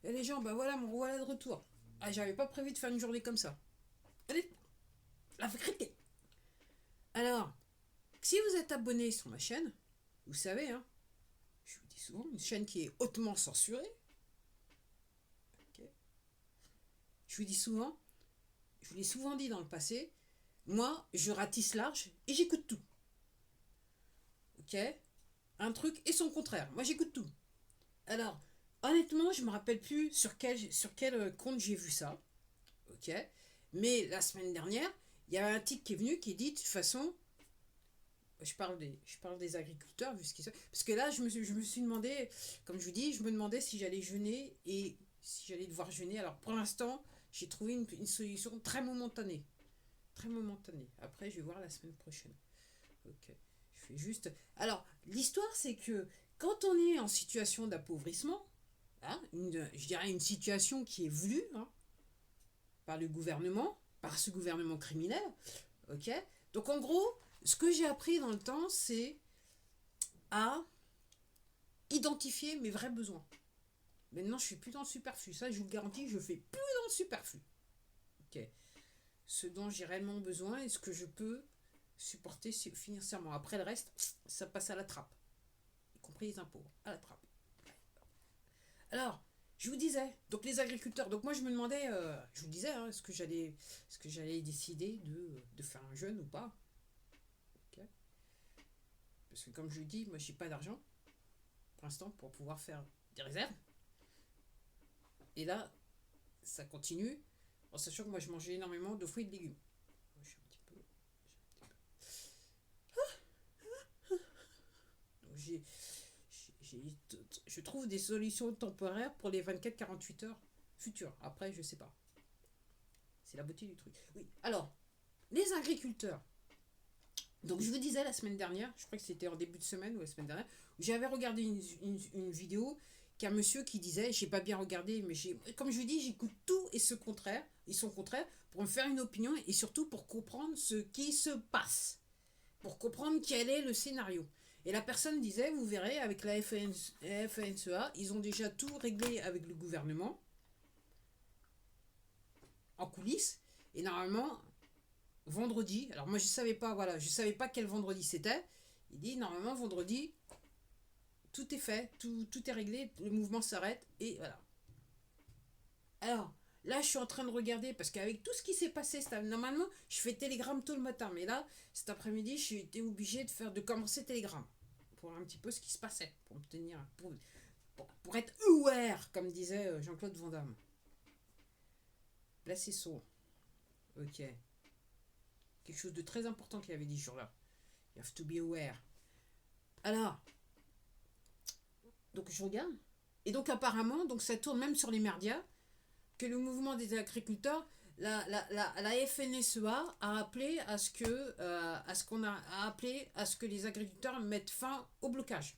Et les gens, bah voilà, me revoilà de retour. Ah, j'avais pas prévu de faire une journée comme ça. Allez, la vérité. Alors, si vous êtes abonné sur ma chaîne, vous savez, hein, je vous dis souvent, une chaîne qui est hautement censurée. Ok. Je vous dis souvent, je vous l'ai souvent dit dans le passé, moi, je ratisse large et j'écoute tout. Ok. Un truc et son contraire. Moi, j'écoute tout. Alors, honnêtement, je me rappelle plus sur quel compte j'ai vu ça. Ok. Mais la semaine dernière, il y a un type qui est venu qui dit de toute façon, je parle des agriculteurs, vu ce qu'ils sont. Parce que là, je me suis demandé, comme je vous dis, je me demandais si j'allais jeûner et si j'allais devoir jeûner. Alors pour l'instant, j'ai trouvé une solution très momentanée. Très momentanée. Après, je vais voir la semaine prochaine. Ok. Je fais juste. Alors, l'histoire, c'est que quand on est en situation d'appauvrissement, hein, je dirais une situation qui est voulue, hein, par le gouvernement, par ce gouvernement criminel, ok. Donc en gros, ce que j'ai appris dans le temps, c'est à identifier mes vrais besoins. Maintenant, je suis plus dans le superflu. Ça, je vous le garantis, je fais plus dans le superflu. Ok. Ce dont j'ai réellement besoin et ce que je peux supporter financièrement. Après le reste, ça passe à la trappe, y compris les impôts, à la trappe. Alors, je vous disais, donc les agriculteurs, donc moi je me demandais, je vous disais, hein, est-ce que j'allais décider de faire un jeûne ou pas. Ok. Parce que comme je vous dis, moi j'ai pas d'argent pour l'instant pour pouvoir faire des réserves. Et là, ça continue, en sachant que moi je mangeais énormément de fruits et de légumes. Je suis un petit peu. Donc je trouve des solutions temporaires pour les 24-48 heures futures. Après, je sais pas. C'est la beauté du truc. Oui, alors, les agriculteurs. Donc, je vous disais la semaine dernière, je crois que c'était en début de semaine ou la semaine dernière, où j'avais regardé une vidéo qu'un monsieur qui disait, j'ai pas bien regardé, mais comme je vous dis, j'écoute tout et ce contraire, et son contraire, pour me faire une opinion et surtout pour comprendre ce qui se passe, pour comprendre quel est le scénario. Et la personne disait, vous verrez, avec la FNSEA, ils ont déjà tout réglé avec le gouvernement, en coulisses, et normalement, vendredi, alors moi je savais pas, voilà, je savais pas quel vendredi c'était, il dit, normalement, vendredi, tout est fait, tout est réglé, le mouvement s'arrête, et voilà. Alors, là, je suis en train de regarder, parce qu'avec tout ce qui s'est passé, normalement, je fais Telegram tout le matin, mais là, cet après-midi, j'ai été obligé de commencer Telegram, pour voir un petit peu ce qui se passait, pour me tenir, pour être aware, comme disait Jean-Claude Van Damme. Là, c'est son. Ok. Quelque chose de très important qu'il avait dit ce jour-là. You have to be aware. Alors, donc je regarde. Et donc apparemment, donc ça tourne même sur les médias, que le mouvement des agriculteurs, la FNSEA a appelé à appelé à ce que les agriculteurs mettent fin au blocage.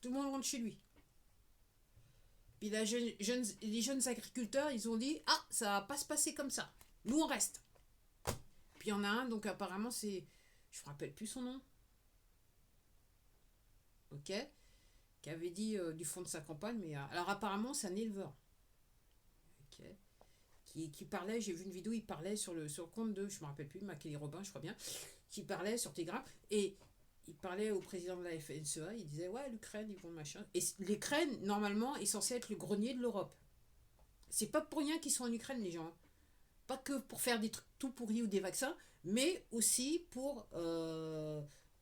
Tout le monde rentre chez lui. Puis les jeunes agriculteurs, ils ont dit, ah, ça va pas se passer comme ça. Nous, on reste. Puis il y en a un, donc apparemment, je me rappelle plus son nom. Ok. Qui avait dit du fond de sa campagne, mais alors apparemment, c'est un éleveur. Ok. Qui parlait, j'ai vu une vidéo, il parlait sur le compte de, je me rappelle plus, Makélie Robin, je crois bien, qui parlait sur Telegram, et il parlait au président de la FNSEA, il disait, ouais, l'Ukraine, ils vont machin. Et l'Ukraine, normalement, est censée être le grenier de l'Europe. C'est pas pour rien qu'ils sont en Ukraine, les gens. Pas que pour faire des trucs tout pourris ou des vaccins, mais aussi pour.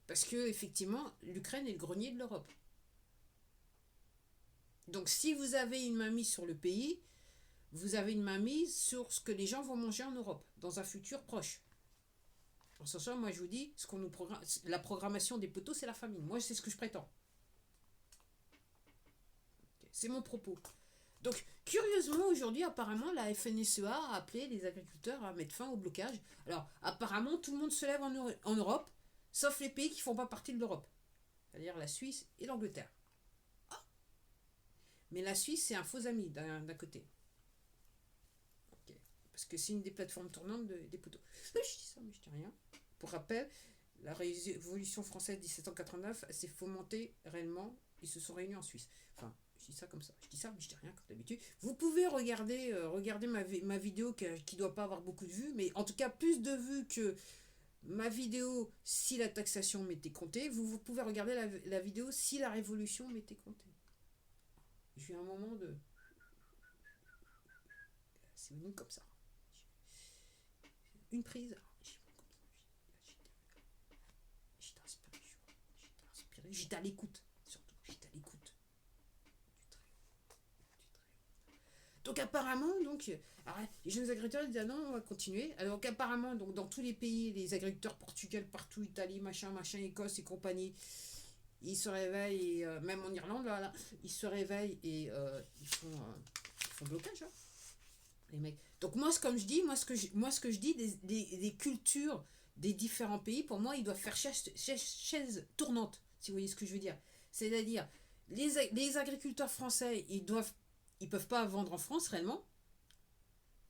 Parce que, effectivement, l'Ukraine est le grenier de l'Europe. Donc, si vous avez une mainmise sur le pays, vous avez une mainmise sur ce que les gens vont manger en Europe, dans un futur proche. En ce sens, moi je vous dis, la programmation des poteaux, c'est la famine. Moi, c'est ce que je prétends. C'est mon propos. Donc, curieusement, aujourd'hui, apparemment, la FNSEA a appelé les agriculteurs à mettre fin au blocage. Alors, apparemment, tout le monde se lève en Europe, sauf les pays qui ne font pas partie de l'Europe, c'est-à-dire la Suisse et l'Angleterre. Mais la Suisse, c'est un faux ami d'un côté. Ok. Parce que c'est une des plateformes tournantes des poteaux. Je dis ça, mais je dis rien. Pour rappel, la Révolution française de 1789 s'est fomentée réellement. Ils se sont réunis en Suisse. Enfin, Je dis ça comme ça. Je dis ça, mais je dis rien comme d'habitude. Vous pouvez regarder ma vidéo qui doit pas avoir beaucoup de vues, mais en tout cas plus de vues que ma vidéo si la taxation m'était comptée. Vous pouvez regarder la vidéo si la révolution m'était comptée. J'ai eu un moment de... C'est venu comme ça. Une prise. J'étais inspiré. J'étais à l'écoute. Surtout, j'étais à l'écoute. Donc apparemment, les jeunes agriculteurs disent ah non, on va continuer. Alors qu'apparemment, donc dans tous les pays, les agriculteurs Portugal, partout, Italie, machin, Écosse et compagnie, ils se réveillent, et, même en Irlande, là, ils se réveillent et ils font blocage, hein, les mecs. Donc moi, comme je dis, moi ce que je dis des cultures des différents pays, pour moi, ils doivent faire chaise tournante, si vous voyez ce que je veux dire. C'est-à-dire, les agriculteurs français, ils peuvent pas vendre en France réellement,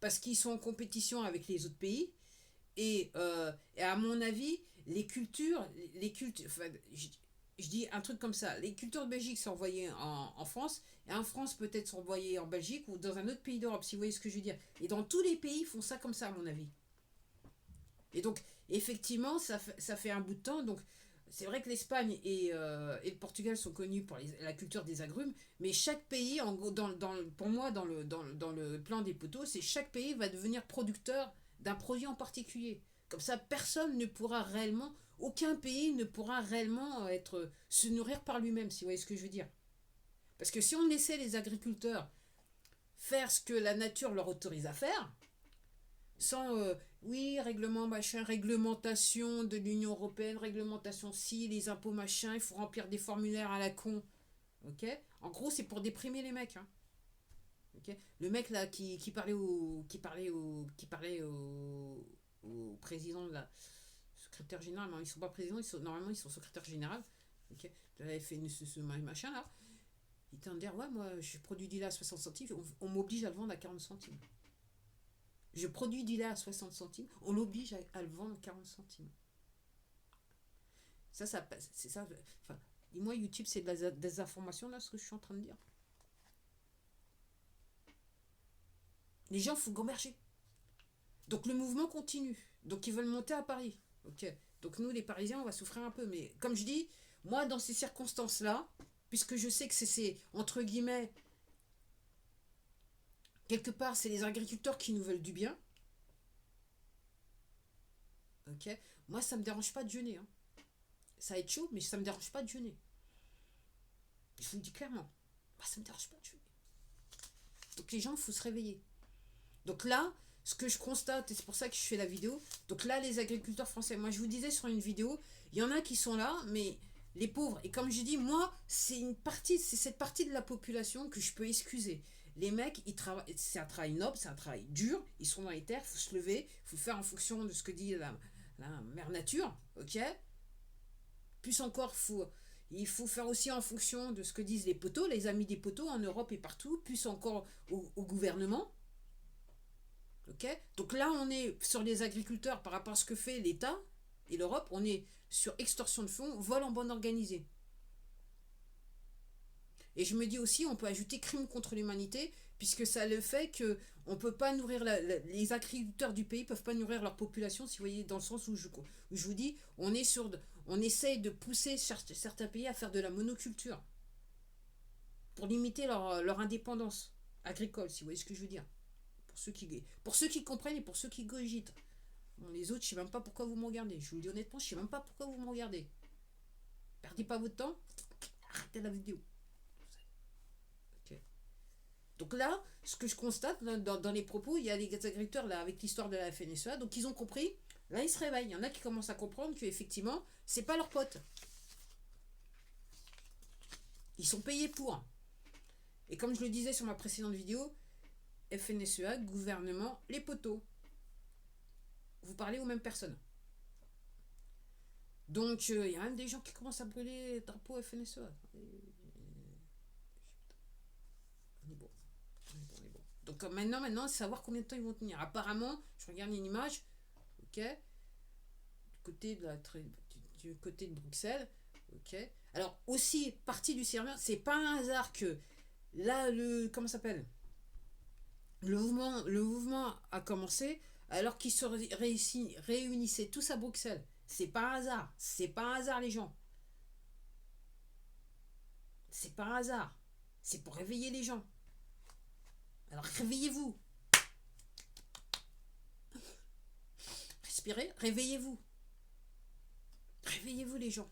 parce qu'ils sont en compétition avec les autres pays. Et à mon avis, enfin, je dis un truc comme ça, les cultures de Belgique sont envoyées en France, et en France peut-être sont envoyées en Belgique ou dans un autre pays d'Europe, si vous voyez ce que je veux dire. Et dans tous les pays, ils font ça comme ça, à mon avis. Et donc, effectivement, ça fait un bout de temps. Donc, c'est vrai que l'Espagne et le Portugal sont connus pour la culture des agrumes, mais chaque pays, pour moi, dans le plan des poteaux, c'est chaque pays va devenir producteur d'un produit en particulier. Comme ça, aucun pays ne pourra réellement se nourrir par lui-même, si vous voyez ce que je veux dire. Parce que si on laissait les agriculteurs faire ce que la nature leur autorise à faire, sans oui, règlement machin, réglementation de l'Union européenne, réglementation si, les impôts machin, il faut remplir des formulaires à la con. Ok. En gros, c'est pour déprimer les mecs. Hein. Ok. Le mec là qui parlait au président de la secrétaire général, non, ils sont pas présidents, normalement ils sont secrétaire général. Ok. De la FNSE, ce machin là. Il était en dire ouais, moi je produis du lait à 60 centimes, on m'oblige à le vendre à 40 centimes. Je produis du lait à 60 centimes, on l'oblige à le vendre à 40 centimes. Ça c'est ça. Enfin, dis-moi, YouTube, c'est de la désinformation, là, ce que je suis en train de dire. Les gens font gamberger. Donc le mouvement continue. Donc ils veulent monter à Paris. Ok. Donc nous, les Parisiens, on va souffrir un peu. Mais comme je dis, moi, dans ces circonstances-là, puisque je sais que c'est entre guillemets, quelque part, c'est les agriculteurs qui nous veulent du bien. Ok. Moi, ça me dérange pas de jeûner. Hein. Ça va être chaud, mais ça me dérange pas de jeûner. Je vous le dis clairement. Moi, ça me dérange pas de jeûner. Donc les gens, il faut se réveiller. Donc là, ce que je constate, et c'est pour ça que je fais la vidéo, donc là, les agriculteurs français, moi je vous disais sur une vidéo, il y en a qui sont là, mais les pauvres, et comme je dis, moi, c'est cette partie de la population que je peux excuser. Les mecs, ils travaillent, c'est un travail noble, c'est un travail dur, ils sont dans les terres, il faut se lever, il faut faire en fonction de ce que dit la mère nature, ok. Plus encore, il faut faire aussi en fonction de ce que disent les poteaux, les amis des poteaux en Europe et partout, plus encore au gouvernement. Ok. Donc là, on est sur les agriculteurs par rapport à ce que fait l'État et l'Europe, on est sur extorsion de fonds, vol en bande organisée. Et je me dis aussi, on peut ajouter crime contre l'humanité, puisque ça le fait que on peut pas nourrir les agriculteurs du pays peuvent pas nourrir leur population, si vous voyez, dans le sens où je vous dis, on essaye de pousser certains pays à faire de la monoculture pour limiter leur indépendance agricole, si vous voyez ce que je veux dire. Pour ceux qui comprennent et pour ceux qui cogitent. Bon, les autres, je sais même pas pourquoi vous me regardez. Je vous le dis honnêtement, je sais même pas pourquoi vous me regardez. Perdez pas votre temps, arrêtez la vidéo. Okay. Donc là, ce que je constate dans les propos, il y a les agriculteurs là avec l'histoire de la FNSEA, donc ils ont compris. Là, ils se réveillent. Il y en a qui commencent à comprendre qu'effectivement, c'est pas leur pote. Ils sont payés pour. Et comme je le disais sur ma précédente vidéo, FNSEA, gouvernement, les poteaux. Vous parlez aux mêmes personnes. Donc, il y a même des gens qui commencent à brûler les drapeaux FNSEA. On est bon. Donc, maintenant, c'est savoir combien de temps ils vont tenir. Apparemment, je regarde une image, ok, du côté de Bruxelles, ok. Alors, aussi, partie du serveur, c'est pas un hasard que Là, comment ça s'appelle? Le mouvement a commencé alors qu'ils se réunissaient tous à Bruxelles. C'est pas un hasard. C'est pas un hasard, les gens. C'est pas un hasard. C'est pour réveiller les gens. Alors réveillez-vous. Respirez, réveillez-vous. Réveillez-vous, les gens.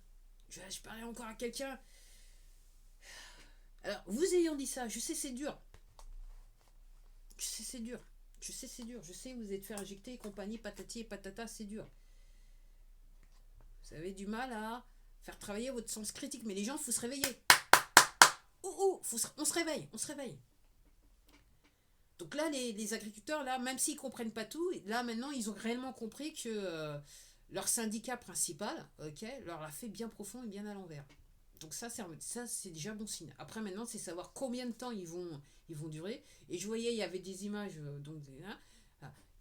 Je parlais encore à quelqu'un. Alors, vous ayant dit ça, je sais c'est dur. Je sais c'est dur. Je sais c'est dur. Je sais vous êtes fait injecter et compagnie, patati et patata, c'est dur. Vous avez du mal à faire travailler votre sens critique. Mais les gens, il faut se réveiller. On se réveille, on se réveille. Donc là, les agriculteurs, là, même s'ils ne comprennent pas tout, là maintenant, ils ont réellement compris que leur syndicat principal, ok, leur a fait bien profond et bien à l'envers. Donc ça c'est déjà bon signe. Après maintenant, c'est savoir combien de temps ils vont durer. Et je voyais, il y avait des images, donc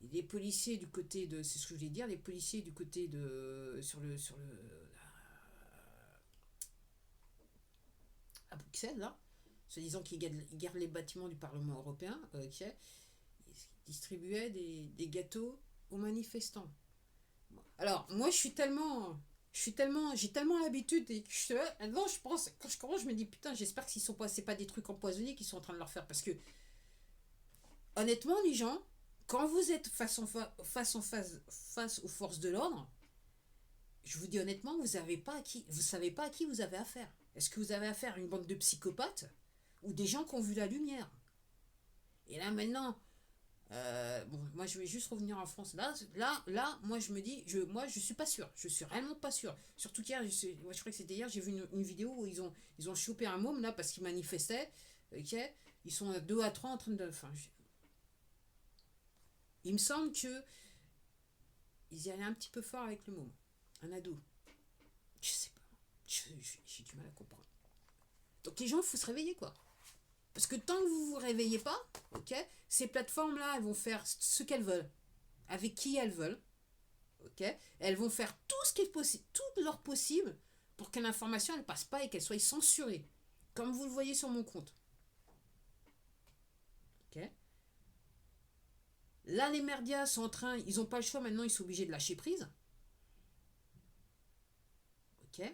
les policiers du côté de, c'est ce que je voulais dire, les policiers du côté de, à Bruxelles, là, se disant qu'ils gardent les bâtiments du Parlement européen, ok, ils distribuaient des gâteaux aux manifestants. Alors, moi, j'ai tellement l'habitude et que maintenant, je pense, quand je commence, je me dis, putain, j'espère que c'est pas des trucs empoisonnés qu'ils sont en train de leur faire. Parce que, honnêtement, les gens, quand vous êtes face aux forces de l'ordre, je vous dis honnêtement, vous savez pas à qui vous avez affaire. Est-ce que vous avez affaire à une bande de psychopathes ou des gens qui ont vu la lumière? Et là, maintenant, bon, moi je vais juste revenir en France. Moi je me dis, moi je suis pas sûr. Je suis réellement pas sûr. Surtout qu'hier, je crois que c'était hier, j'ai vu une vidéo où ils ont chopé un môme là parce qu'il manifestait. Ok, ils sont à 2 à 3 en train de. Enfin, il me semble que ils y allaient un petit peu fort avec le môme. Un ado. Je sais pas. J'ai du mal à comprendre. Donc les gens, il faut se réveiller quoi. Parce que tant que vous vous réveillez pas, ok, ces plateformes-là, elles vont faire ce qu'elles veulent, avec qui elles veulent, ok. Elles vont faire tout ce qui est possible, tout leur possible pour que l'information ne passe pas et qu'elle soit censurée, comme vous le voyez sur mon compte, ok. Là, les merdias sont en train, ils n'ont pas le choix maintenant, ils sont obligés de lâcher prise, ok.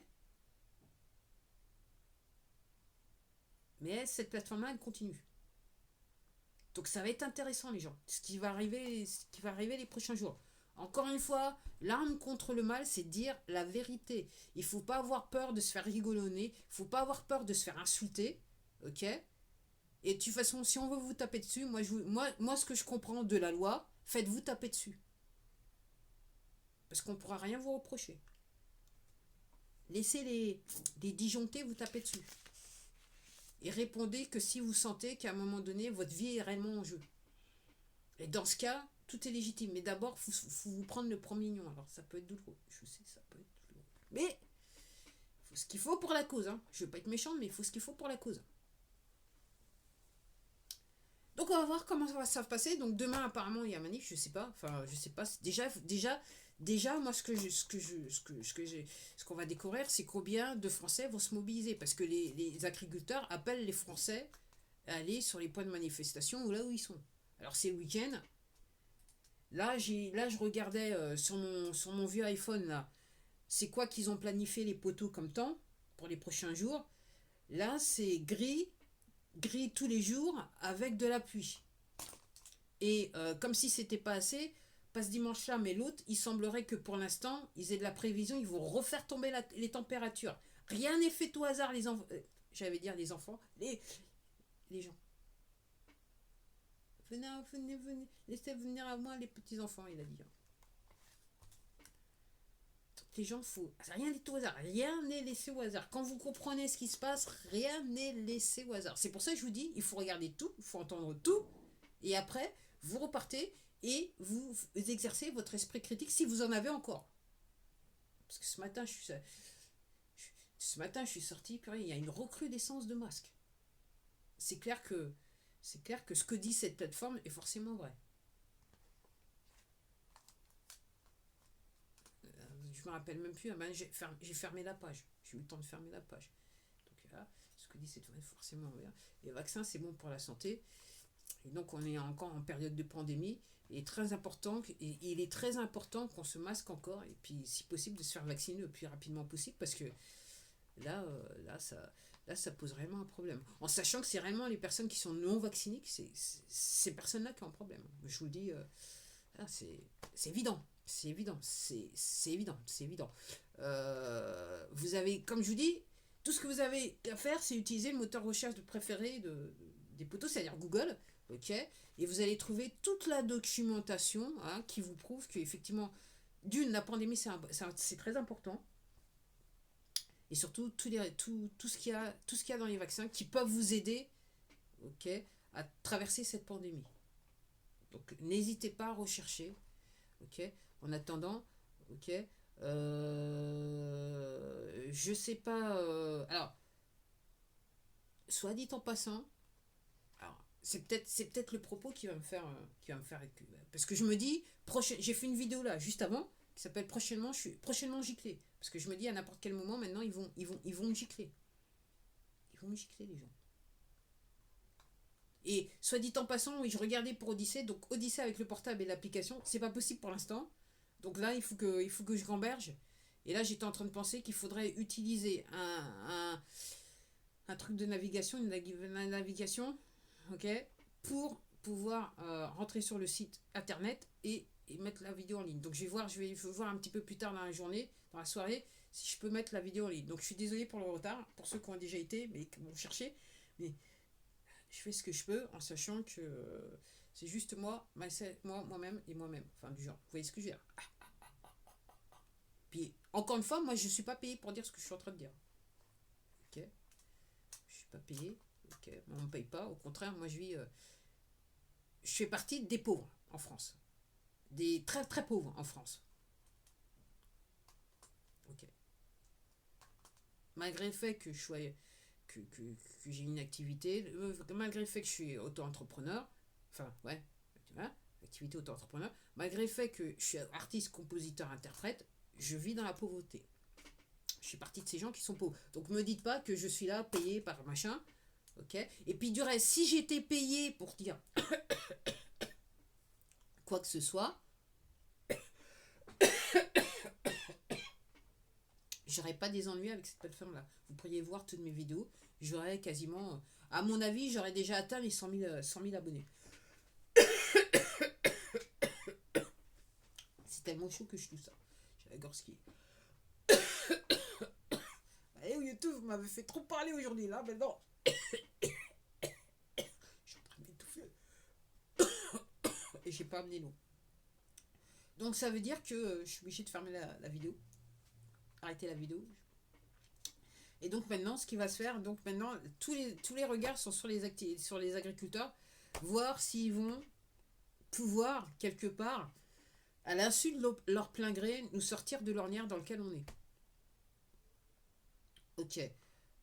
Mais cette plateforme-là, elle continue. Donc ça va être intéressant les gens, ce qui va arriver les prochains jours. Encore une fois, l'arme contre le mal, c'est dire la vérité. Il ne faut pas avoir peur de se faire rigolonner, il ne faut pas avoir peur de se faire insulter, ok. Et de toute façon, si on veut vous taper dessus, moi ce que je comprends de la loi, faites-vous taper dessus. Parce qu'on ne pourra rien vous reprocher. Laissez les disjonctés vous taper dessus. Et répondez que si vous sentez qu'à un moment donné, votre vie est réellement en jeu. Et dans ce cas, tout est légitime. Mais d'abord, il faut vous prendre le premier mignon. Alors, ça peut être douloureux. Je sais, ça peut être douloureux. Mais, il faut ce qu'il faut pour la cause. Hein. Je ne veux pas être méchante, mais il faut ce qu'il faut pour la cause. Donc, on va voir comment ça va se passer. Donc, demain, apparemment, il y a manif. Je sais pas. Enfin, je sais pas. Déjà, moi, ce qu'on va découvrir, c'est combien de Français vont se mobiliser. Parce que les agriculteurs appellent les Français à aller sur les points de manifestation ou là où ils sont. Alors, c'est le week-end. Là, je regardais sur mon vieux iPhone, là, c'est quoi qu'ils ont planifié les poteaux comme temps pour les prochains jours. Là, c'est gris, gris tous les jours avec de la pluie. Et comme si c'était pas assez, pas ce dimanche-là, mais l'autre, il semblerait que pour l'instant, ils aient de la prévision, ils vont refaire tomber les températures. Rien n'est fait au hasard, les enfants. J'allais dire les enfants, les gens. Venez, laissez venir à moi les petits enfants, il a dit. Les gens, rien n'est au hasard, rien n'est laissé au hasard. Quand vous comprenez ce qui se passe, rien n'est laissé au hasard. C'est pour ça que je vous dis, il faut regarder tout, il faut entendre tout, et après, vous repartez et vous exercez votre esprit critique si vous en avez encore. Parce que ce matin, je suis sorti, puis il y a une recrudescence de masques. C'est clair que ce que dit cette plateforme est forcément vrai. Je me rappelle même plus, j'ai fermé la page. J'ai eu le temps de fermer la page. Donc là, ce que dit, c'est forcément bien. Les vaccins, c'est bon pour la santé. Et donc, on est encore en période de pandémie. Et il est très important qu'on se masque encore. Et puis, si possible, de se faire vacciner le plus rapidement possible. Parce que là, ça pose vraiment un problème. En sachant que c'est vraiment les personnes qui sont non vaccinées, c'est ces personnes-là qui ont un problème. Je vous le dis, c'est évident. C'est évident. C'est évident. C'est évident. Vous avez, comme je vous dis, tout ce que vous avez à faire, c'est utiliser le moteur de recherche préféré des potos, c'est-à-dire Google. Ok, et vous allez trouver toute la documentation qui vous prouve qu'effectivement, la pandémie, c'est très important. Et surtout, tout ce qu'il y a dans les vaccins qui peuvent vous aider, ok, à traverser cette pandémie. Donc, n'hésitez pas à rechercher. Ok, en attendant, ok, je sais pas. Alors, soit dit en passant, alors, c'est peut-être le propos qui va me faire parce que je me dis j'ai fait une vidéo là juste avant qui s'appelle prochainement giclé, parce que je me dis à n'importe quel moment maintenant ils vont me gicler. Ils vont me gicler, les gens. Et soit dit en passant, oui, je regardais pour Odyssée, donc Odyssée avec le portable et l'application, c'est pas possible pour l'instant. Donc là, il faut que je gamberge. Et là, j'étais en train de penser qu'il faudrait utiliser un truc de navigation, une navigation, ok, pour pouvoir rentrer sur le site internet et mettre la vidéo en ligne. Donc je vais voir un petit peu plus tard dans la journée, dans la soirée, si je peux mettre la vidéo en ligne. Donc je suis désolé pour le retard, pour ceux qui ont déjà été, mais qui m'ont cherché. Mais je fais ce que je peux en sachant que c'est juste moi-même et moi-même. Enfin, du genre. Vous voyez ce que je veux dire? Puis, encore une fois, moi, je ne suis pas payé pour dire ce que je suis en train de dire. Ok? Je ne suis pas payé. Ok? On ne me paye pas. Au contraire, moi, je fais partie des pauvres en France. Des très, très pauvres en France. Ok? Malgré le fait que je sois que j'ai une activité, malgré le fait que je suis auto-entrepreneur, enfin, ouais, tu vois, activité auto-entrepreneur, malgré le fait que je suis artiste, compositeur, interprète, je vis dans la pauvreté. Je suis partie de ces gens qui sont pauvres. Donc, me dites pas que je suis là payé par machin, ok? Et puis, du reste, si j'étais payé pour dire quoi que ce soit, j'aurais pas des ennuis avec cette plateforme-là. Vous pourriez voir toutes mes vidéos. J'aurais quasiment, à mon avis, j'aurais déjà atteint les 100 000 abonnés. C'est tellement chaud que je tousse ça. J'ai la gorge qui. Allez, YouTube, vous m'avez fait trop parler aujourd'hui, là, maintenant. Je suis en train de m'étouffer. Et j'ai pas amené l'eau. Donc ça veut dire que je suis obligée de fermer la vidéo. Arrêter la vidéo. Et donc maintenant, ce qui va se faire, donc maintenant, tous les regards sont sur les agriculteurs, voir s'ils vont pouvoir, quelque part, à l'insu de leur plein gré, nous sortir de l'ornière dans laquelle on est. Ok.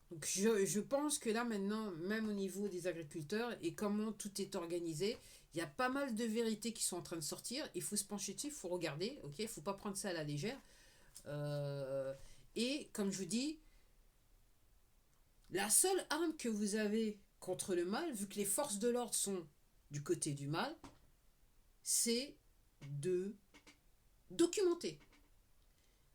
Donc je pense que là maintenant, même au niveau des agriculteurs et comment tout est organisé, il y a pas mal de vérités qui sont en train de sortir. Il faut se pencher dessus, il faut regarder, ok. Il ne faut pas prendre ça à la légère. Et comme je vous dis, la seule arme que vous avez contre le mal, vu que les forces de l'ordre sont du côté du mal, c'est de documenter.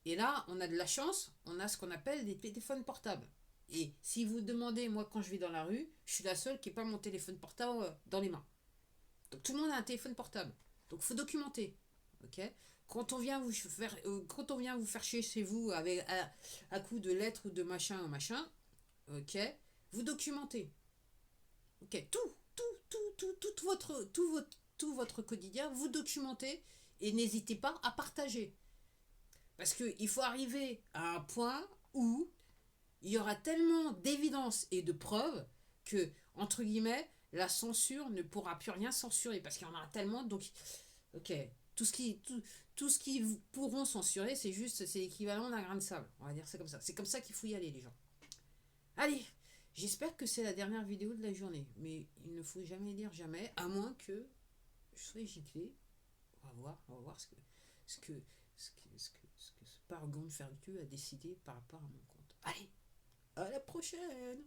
Et là, on a de la chance, on a ce qu'on appelle des téléphones portables. Et si vous demandez, moi quand je vais dans la rue, je suis la seule qui n'a pas mon téléphone portable dans les mains. Donc tout le monde a un téléphone portable. Donc il faut documenter. Ok ? Quand on vient vous faire chier chez vous avec à coup de lettres ou de machin, ok, vous documentez. Ok, tout votre quotidien, vous documentez et n'hésitez pas à partager. Parce qu'il faut arriver à un point où il y aura tellement d'évidence et de preuves que, entre guillemets, la censure ne pourra plus rien censurer. Parce qu'il y en aura tellement. Donc, ok, tout ce qui pourront censurer, c'est l'équivalent d'un grain de sable. On va dire c'est comme ça. C'est comme ça qu'il faut y aller, les gens. Allez, j'espère que c'est la dernière vidéo de la journée. Mais il ne faut jamais dire jamais, à moins que je sois giclé. On va voir ce que ce Paragon de Fertu a décidé par rapport à mon compte. Allez, à la prochaine!